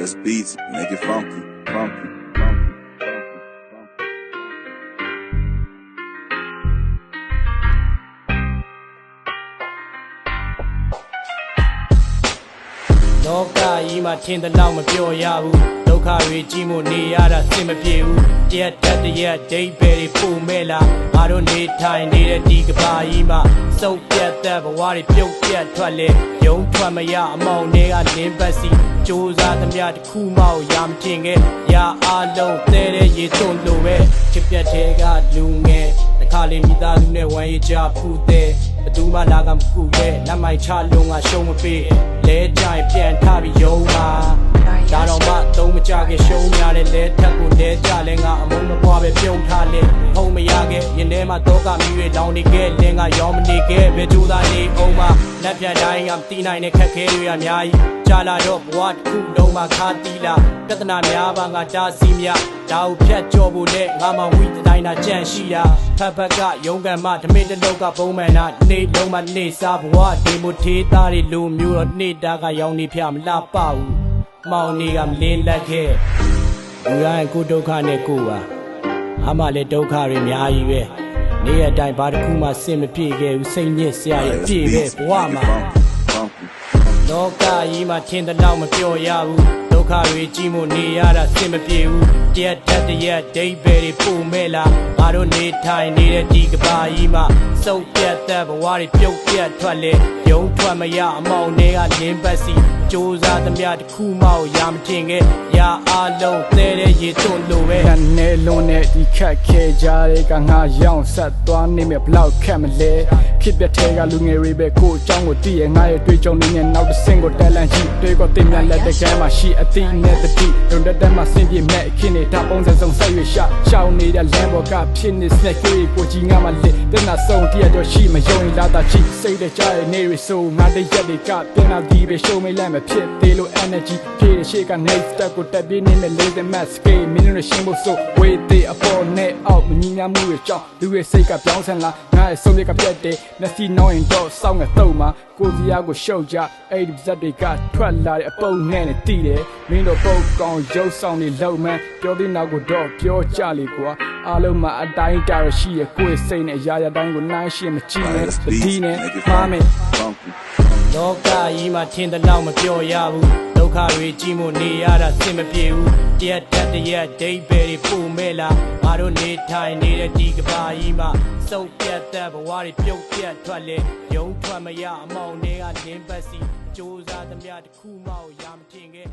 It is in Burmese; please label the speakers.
Speaker 1: It's beats, make it funky, funky.
Speaker 2: Loka ima tin the lau ma pyo ya bu Loka re ji mo ne ya da sin ma pye bu Tia tat ya date berry pu me la Ma do ne thai ne de di ka ba yi ma Sau pyat that bwa ri pyot pyat twat le Yong twat ma ya amaung ne ga lin pat si ကြိုးစားသမျှတစ်ခုမှရာမတင်ခဲ့ရာအားလုံးတဲတဲ့ရေသွန်းလို့ပဲချစ်ပြတ်တဲ့ကလူငယ်တစ်ခါလေးမိသားစုနဲ့ဝမ်းရကြဖူးတဲ့ဘသူမှလာကမကူရဲ့လက်မိုက်ချလုံးကရှုံးမပေးလဲကြိုင်ပြန်ထပြီးယုံပါဒါတော့မှသုံးမကြခဲ့ရှုံးများတဲ့လဲထက်ကိုလဲကြလဲငါအမုန်းမပွားပဲပြုံးထားလဲဖုံးမရခဲ့ရင်ထဲမှာတော့ကမြွေလောင်နေခဲ့လင်းကရောမနေခဲ့ဘယ်ကြိုးသားနေအောင်မလက်ပြတိုင်းကမတီးနိုင်တဲ့ခက်ခဲတွေအများကြီးကြာလာတော့ဘဝတစ်ခုလုံးမှာခါတီးလာပြဿနာများပါငါတားစီမြဒါကိုဖြတ်ကျော်ဖို့နဲ့ငါမှဝိတတိုင်းတာကြန့်ရှိတာဖက်ဖက်ကရုံးကန်မှဓမင်းတလုံးကပုံမှန်တာနေလုံးမှနေစားဘဝဒီမိုသေးသားတွေလူမျိုးတော့နေတာကရောင်နေဖြာမလှပဘူးမောင်နေကမလင်းလက်ခဲ့လူရရင်ကိုဒုက္ခနဲ့ကိုပါအမှလည်းဒုက္ခတွေအများကြီးပဲနေရတိုင်းဘာတစ်ခုမှစင်မပြေခဲ့ဘူးစိတ်ညစ်စရာတွေပြေပဲဘဝမှာလောကကြီးမှာထင်တဲ့လောက်မပြောရဘူးဒုက္ခတွေကြီးမို့နေရတာစင်မပြေဘူးတရက်တက်တရက်ဒိတ်ပဲတွေပို့မဲ့လားငါတို့နေထိုင်နေတဲ့ဒီကဘာကြီးမှာစုပ်ပြတ်တဲ့ဘဝတွေပြုတ်ပြတ်ထွက်လေယုံထွက်မရအမောင်တွေကလင်းပတ်စီကြိုးစားသမျှတစ်ခုမှရာမတင်ခဲ့ရာအားလုံးတဲတဲ့ရေသွန်းလို့ပဲ
Speaker 3: ကနေလုံးနဲ့ဒီခက်ခဲကြတဲ့ကငါရောင်ဆက်သွားနေမြဘလောက်ခက်မလဲဖြစ်ပြတဲ့ကလူငယ်တွေပဲကိုအကြောင်းကိုသိရငါရဲ့တွေးကြုံနေတဲ့နောက်တစ်ဆင့်ကိုတက်လန့်ရှိတွေကတင်မြလက်တဲ့ကဲမှာရှိအသိနဲ့တတိရုံတက်မှာဆင်းပြေမဲ့အခင်းနေတာပုံစံစုံဆက်ရွေရှောင်းနေတဲ့လမ်းပေါ်ကဖြစ်နေစက်ကိုကြီးငါမှလက်တဲ့နာဆုံးတရတော့ရှိမယုံရင်လာတာချိစိတ်တဲ့ကြရဲ့နေရဆိုငါတဲ့ရက်တွေကပြန်လာဒီပဲရှုံးမေးလိုက်မဖြစ်သေးလို့ energy ဖြည့်ရှေ့က next step ကိုတက်ပြီးနေတဲ့ laser mask ကေမင်းတို့ရှင်းဖို့ဆိုဝေးသေးအပေါ်နဲ့အောက်မညီညာမှုတွေကြောင့်လူရဲ့စိတ်ကပြောင်းဆန်လာငါရဲ့ဆုံးဖြတ်ကပြတ်တယ်မျက်စိနှောင်းရင်တော့စောင်းငါတော့မှာကိုယ်စီယာကိုရှုပ်ကြအဲ့ဒီဇက်တွေကထွက်လာတဲ့အပုံနဲ့တီးတယ်မင်းတို့ပုတ်ကောင်ရုပ်ဆောင်နေလုံမှန်းပြောတဲ့နောက်ကိုတော့ပြောကြလေကွာအားလုံးမှာအတိုင်းတာရရှိရကိုယ်စိတ်နဲ့အရာရာတိုင်းကိုနှိုင်းရှင်းမကြည့်နဲ့ဒီနဲ့မှားမယ်လောကကြီးမှာထင်တဲ့လောက်မပြောရဘူးဒုက္ခတွေကြီးမို့နေရတာစင်မပြေဘူးတရက်တက်တရက်ဒိတ်ပဲတွေပို့မဲ့လားငါတို့နေထိုင်နေတဲ့ဒီကဘာကြီးမှာစုပ်ပြတ်တဲ့ဘဝတွေပြုတ်ပြတ်ထွက်လေယုံထွက်မရအမောင်တွေကလင်းပတ်စီကြိုးစားသမျှတစ်ခုမှရာမတင်ခဲ့